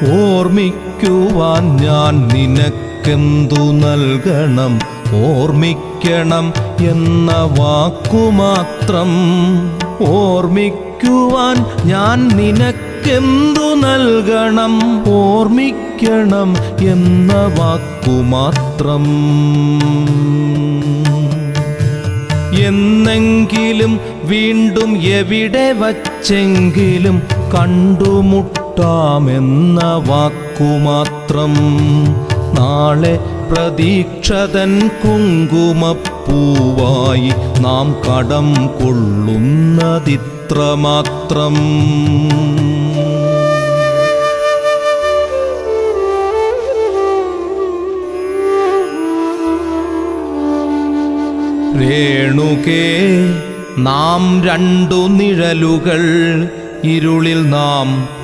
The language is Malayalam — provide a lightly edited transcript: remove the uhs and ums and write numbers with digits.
ഓർമ്മിക്കുവാൻ ഞാൻ നിനക്കെന്തു നൽകണം? ഓർമ്മിക്കണം എന്ന വാക്കുമാത്രം. ഓർമ്മിക്കുവാൻ ഞാൻ നിനക്കെന്തു നൽകണം? ഓർമ്മിക്കണം എന്ന വാക്കുമാത്രം. എന്നെങ്കിലും വീണ്ടും എവിടെ വച്ചെങ്കിലും കണ്ടുമുട്ടാമെന്ന വാക്കുമാത്രം. നാളെ പ്രതീക്ഷതൻ കുങ്കുമപ്പൂവായി നാം കടം കൊള്ളുന്നതിത്രമാത്രം. രേണുകേ, നാം രണ്ടു നിഴലുകൾ, ഇരുളിൽ നാം